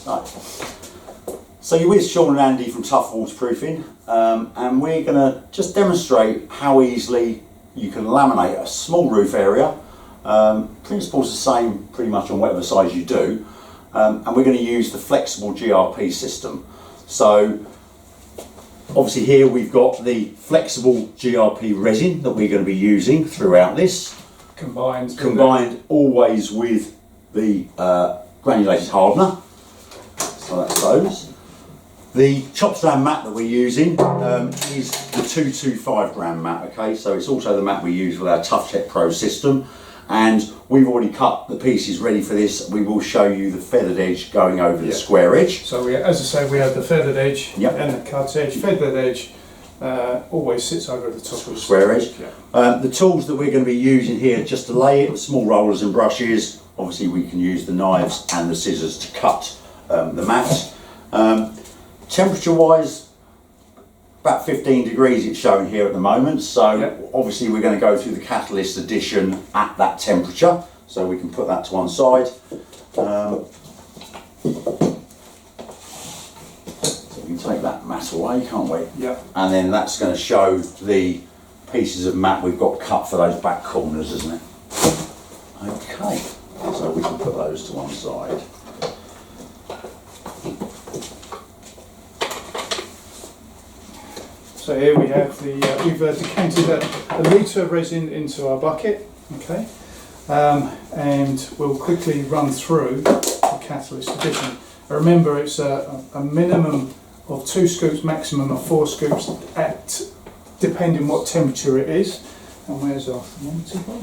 So you're with Sean and Andy from Tough Waterproofing, and we're going to just demonstrate how easily you can laminate a small roof area. Principle's the same pretty much on whatever size you do, and we're going to use the Flexible GRP system. So obviously here we've got the Flexible GRP resin that we're going to be using throughout this. Combined always with the granulated hardener. So that's those. The chop strand mat that we're using is the 225 gram mat, okay? So it's also the mat we use with our Tough Check Pro system. And we've already cut the pieces ready for this. We will show you the feathered edge going over the square edge. So as I say, we have the feathered edge and the cut edge. Feathered edge always sits over the top of the square edge. The tools that we're going to be using here just to lay it with small rollers and brushes. Obviously we can use the knives and the scissors to cut the mat. Temperature wise, about 15 degrees it's showing here at the moment, so obviously we're going to go through the catalyst addition at that temperature, so we can put that to one side. So we can take that mat away, can't we? Yeah. And then that's going to show the pieces of mat we've got cut for those back corners, isn't it? Okay, so we can put those to one side. So here we have we've decanted a litre of resin into our bucket, okay, and we'll quickly run through the catalyst addition. Remember, it's a minimum of 2 scoops, maximum of 4 scoops, depending what temperature it is. And where's our thermometer gone?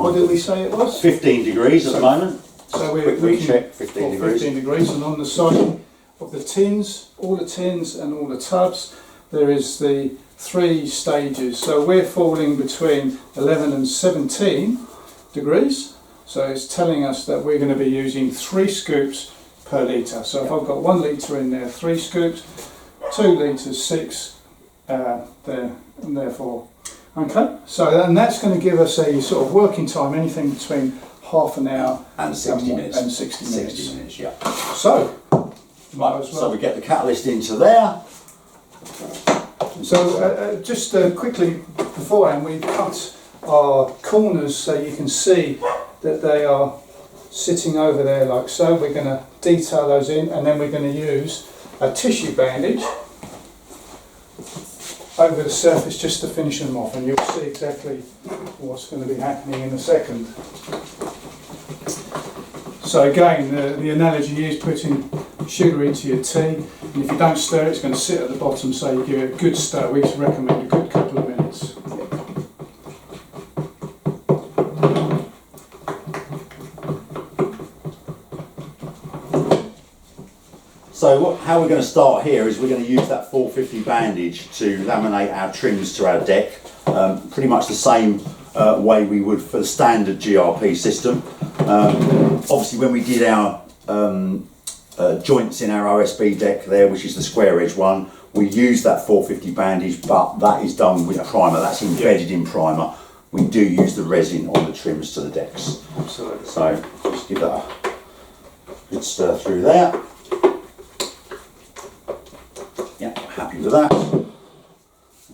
What did we say it was? 15 degrees at the moment. So we're looking check 15 degrees. 15 degrees, and on the side of the tins, all the tins and all the tubs, there is the 3 stages. So we're falling between 11 and 17 degrees. So it's telling us that we're going to be using 3 scoops per litre. So if I've got 1 litre in there, 3 scoops, 2 litres, 6 there, and therefore. Okay, so and that's going to give us a sort of working time, anything between half an hour and 60 minutes. And 60 minutes. 60 minutes, yeah. So, so we get the catalyst into there. So just quickly beforehand, we cut our corners so you can see that they are sitting over there like so. We're going to detail those in, and then we're going to use a tissue bandage over the surface just to finish them off, and you'll see exactly what's going to be happening in a second. So again, the analogy is putting sugar into your tea, and if you don't stir it, it's going to sit at the bottom, so you give it a good stir. We recommend a good couple of minutes. So how we're going to start here is we're going to use that 450 bandage to laminate our trims to our deck, pretty much the same way we would for the standard GRP system. Obviously when we did our joints in our OSB deck there, which is the square edge one, we use that 450 bandage, but that is done with primer, that's embedded in primer. We do use the resin on the trims to the decks. Absolutely. So just give that a good stir through there. Yeah, happy with that.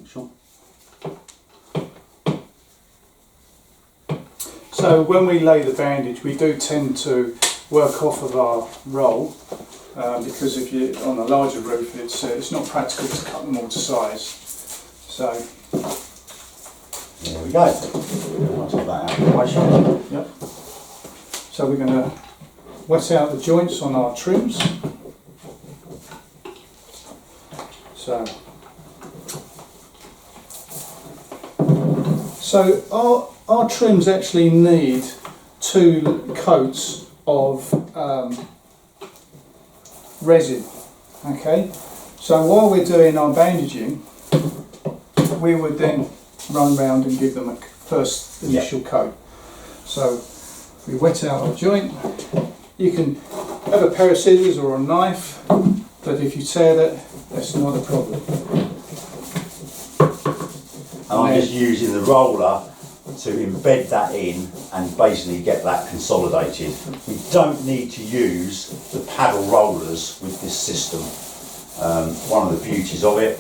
Sure. So when we lay the bandage, we do tend to work off of our roll, because if you're on a larger roof, it's not practical to cut them all to size. So there we go. I'll take that out of the way, shall I? Yep. So we're going to wet out the joints on our trims. So our trims actually need 2 coats of resin. Okay, so while we're doing our bandaging, we would then run round and give them a first initial coat. So we wet out our joint. You can have a pair of scissors or a knife, but if you tear that, that's not a problem. And I'm just using the roller to embed that in and basically get that consolidated. We don't need to use the paddle rollers with this system. One of the beauties of it,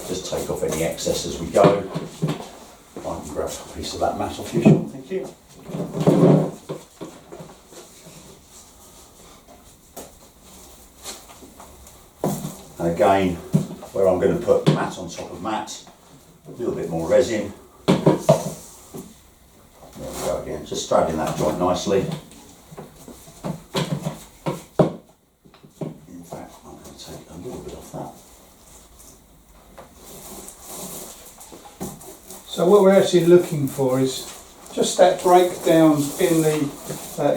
just take off any excess as we go. I can grab a piece of that mat off you, Sean, thank you. And again, where I'm going to put mat on top of mat, a little bit more resin. There we go again, just straddling that joint nicely. In fact, I'm going to take a little bit off that. So what we're actually looking for is just that breakdown in the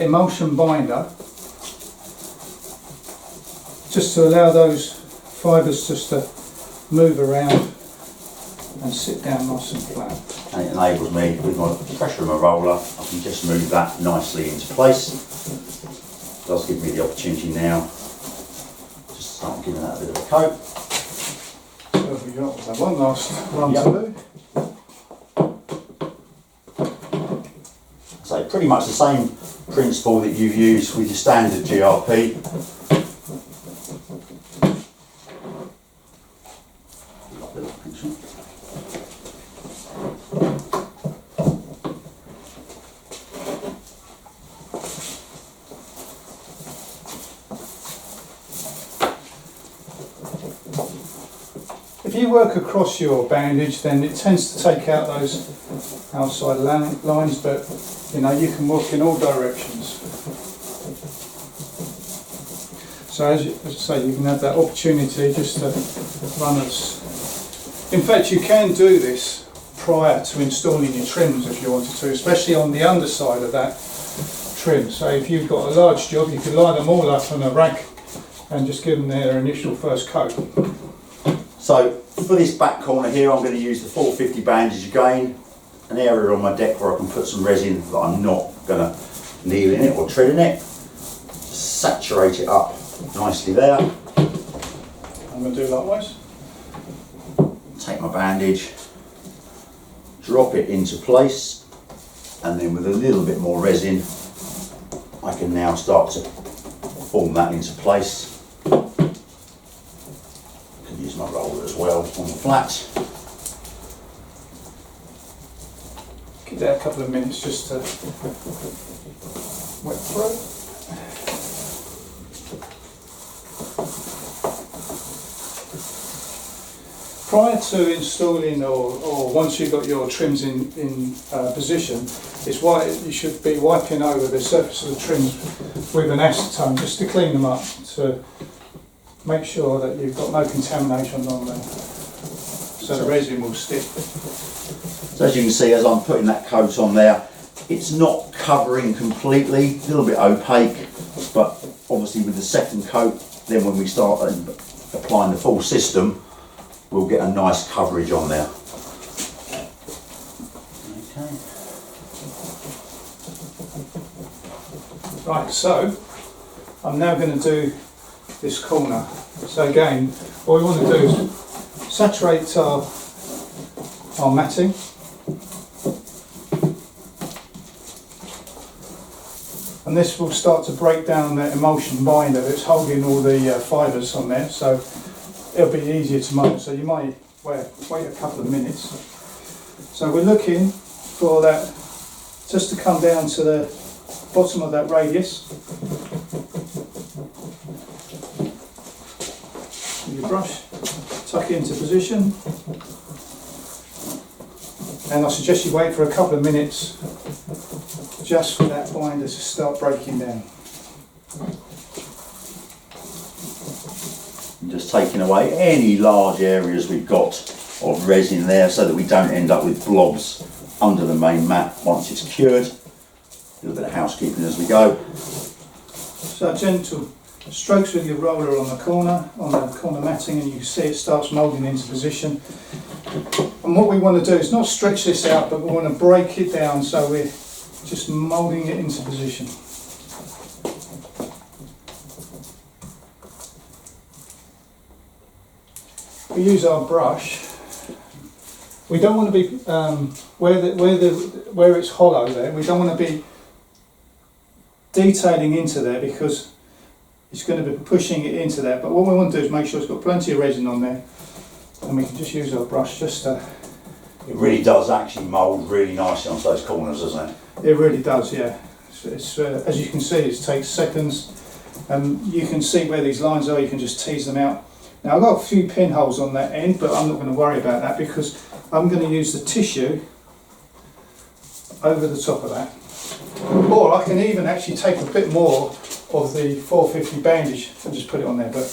emulsion binder, just to allow those fibres just to move around and sit down nice and flat. And it enables me, with my pressure of my roller, I can just move that nicely into place. It does give me the opportunity now, just start giving that a bit of a coat. So we've got one last run to do. So pretty much the same principle that you've used with your standard GRP. If you work across your bandage, then it tends to take out those outside lines, but you know, you can work in all directions. So as I say, you can have that opportunity just to run as... In fact, you can do this prior to installing your trims if you wanted to, especially on the underside of that trim. So if you've got a large job, you can line them all up on a rack and just give them their initial first coat. So for this back corner here, I'm going to use the 450 bandage again, an area on my deck where I can put some resin that I'm not going to kneel in it or tread in it. Saturate it up nicely there. I'm going to do likewise. Take my bandage, drop it into place, and then with a little bit more resin, I can now start to form that into place. Use my roller as well on the flat. Give that a couple of minutes just to wet through. Prior to installing or once you've got your trims in position, it's why you should be wiping over the surface of the trims with an acetone just to clean them up, to make sure that you've got no contamination on them, so the resin will stick. So as you can see, as I'm putting that coat on there, it's not covering completely, a little bit opaque, but obviously with the second coat, then when we start applying the full system, we'll get a nice coverage on there. Okay. Right, so I'm now going to do this corner. So again, what we want to do is saturate our matting. And this will start to break down that emulsion binder that's holding all the fibres on there, so it'll be easier to mould. So you might wait a couple of minutes. So we're looking for that just to come down to the bottom of that radius. With your brush, tuck it into position, and I suggest you wait for a couple of minutes just for that binder to start breaking down. I'm just taking away any large areas we've got of resin there so that we don't end up with blobs under the main mat once it's cured. A little bit of housekeeping as we go. So gentle strokes with your roller on the corner matting, and you can see it starts moulding into position. And what we want to do is not stretch this out, but we want to break it down so we're just moulding it into position. We use our brush we don't want to be where it's hollow there. We don't want to be detailing into there because it's going to be pushing it into there. But what we want to do is make sure it's got plenty of resin on there, and we can just use our brush just to. It really does actually mould really nicely onto those corners, doesn't it? It really does, yeah. It's as you can see, it takes seconds, and you can see where these lines are. You can just tease them out. Now I've got a few pinholes on that end, but I'm not going to worry about that because I'm going to use the tissue over the top of that. Or I can even actually take a bit more of the 450 bandage and just put it on there. But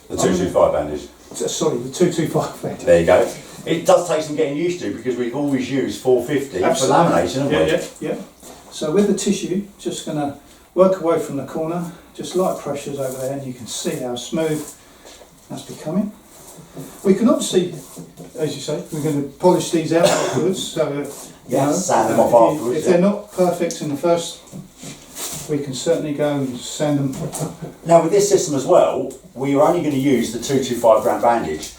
the 225 bandage. Sorry, the 225 bandage. There you go. It does take some getting used to because we've always used 450 for laminating, haven't we? Yeah. So with the tissue, just going to work away from the corner, just light pressures over there, and you can see how smooth that's becoming. We can obviously, as you say, we're going to polish these out afterwards. So sand them off afterwards. If they're not perfect in the first, we can certainly go and sand them. Now with this system as well, we are only going to use the 225 gram bandage.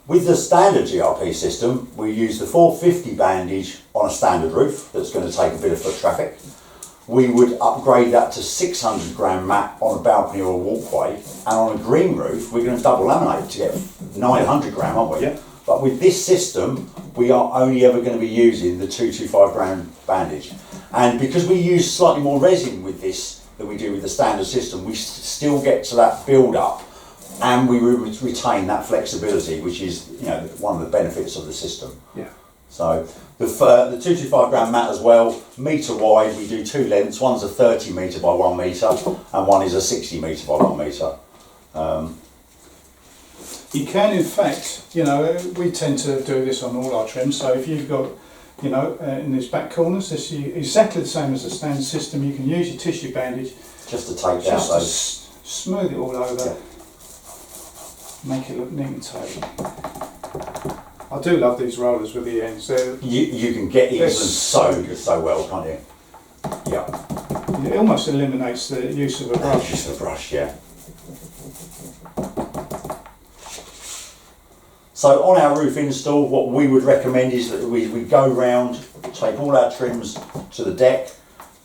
With the standard GRP system, we use the 450 bandage on a standard roof that's going to take a bit of foot traffic. We would upgrade that to 600 gram mat on a balcony or a walkway, and on a green roof we're going to double laminate to get 900 gram, aren't we? Yeah. But with this system, we are only ever going to be using the 225 gram bandage. And because we use slightly more resin with this than we do with the standard system, we still get to that build up, and we retain that flexibility, which is one of the benefits of the system. Yeah. So the 225 gram mat as well, metre wide. We do two lengths. One's a 30 metre by 1 metre, and one is a 60 metre by 1 metre. You can, in fact, we tend to do this on all our trims. So if you've got, in these back corners, this is exactly the same as the standard system. You can use your tissue bandage just to take out those. Smooth it all over. Yeah. Make it look neat and tidy. I do love these rollers with the ends. You can get into them so well, can't you? Yeah. It almost eliminates the use of a brush. Use of a brush, yeah. So on our roof install, what we would recommend is that we go round, take all our trims to the deck,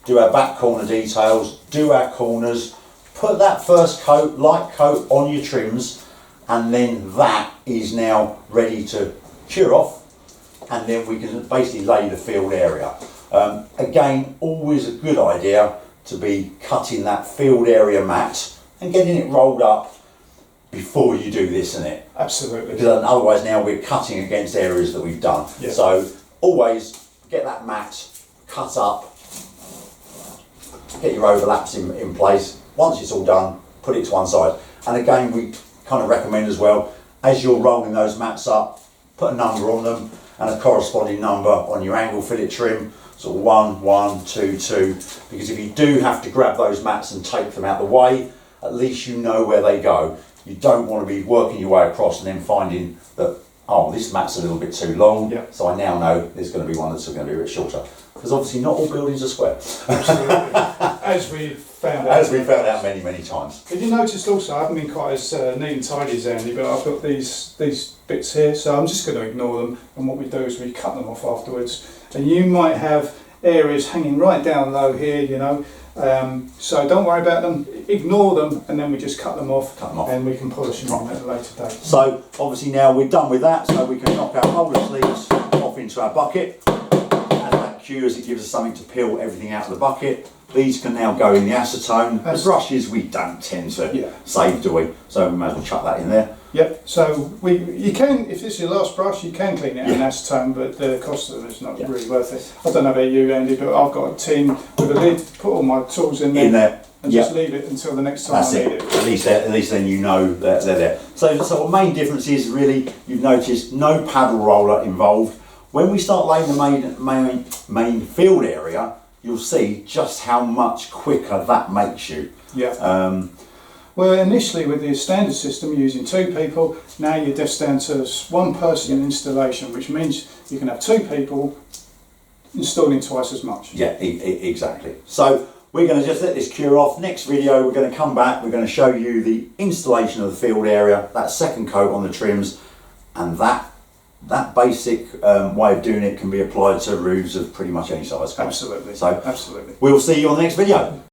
do our back corner details, do our corners, put that first coat, light coat on your trims, and then that is now ready to cure off, and then we can basically lay the field area. Again, always a good idea to be cutting that field area mat and getting it rolled up before you do this, isn't it? Absolutely. Because otherwise now we're cutting against areas that we've done. Yeah. So always get that mat cut up, get your overlaps in place. Once it's all done, put it to one side. And again, we kind of recommend as well, as you're rolling those mats up, put a number on them and a corresponding number on your angle fillet trim, sort of 1, 1, 2, 2, because if you do have to grab those mats and take them out the way, at least you know where they go. You don't want to be working your way across and then finding that, oh, this mat's a little bit too long, yeah. So I now know there's going to be one that's going to be a bit shorter. Because obviously not all buildings are square. Absolutely. As we found out. As we found out many, many times. Have you noticed also, I haven't been quite as neat and tidy as Andy, but I've got these bits here, so I'm just going to ignore them, and what we do is we cut them off afterwards. And you might have areas hanging right down low here, so don't worry about them, ignore them, and then we just cut them off. And we can polish them on at a later date. So obviously now we're done with that, so we can knock our roller sleeves off into our bucket. Cures, it gives us something to peel everything out of the bucket. These can now go in the acetone. The brushes we don't tend to save, do we? So we might as well chuck that in there. Yep. So you can, if this is your last brush, you can clean it out in acetone, but the cost of it is not really worth it. I don't know about you, Andy, but I've got a tin with a lid. Put all my tools in there. And just leave it until the next time I need it. At least then you know that they're there. So the main difference is really, you've noticed no paddle roller involved. When we start laying the main field area, you'll see just how much quicker that makes you. Yeah. Well, initially with the standard system using 2 people, now you're just down to 1 person in installation, which means you can have 2 people installing twice as much. Yeah, exactly. So we're going to just let this cure off. Next video, we're going to come back. We're going to show you the installation of the field area, that second coat on the trims, and that that basic way of doing it can be applied to roofs of pretty much any size. Absolutely. So absolutely. we'll see you on the next video.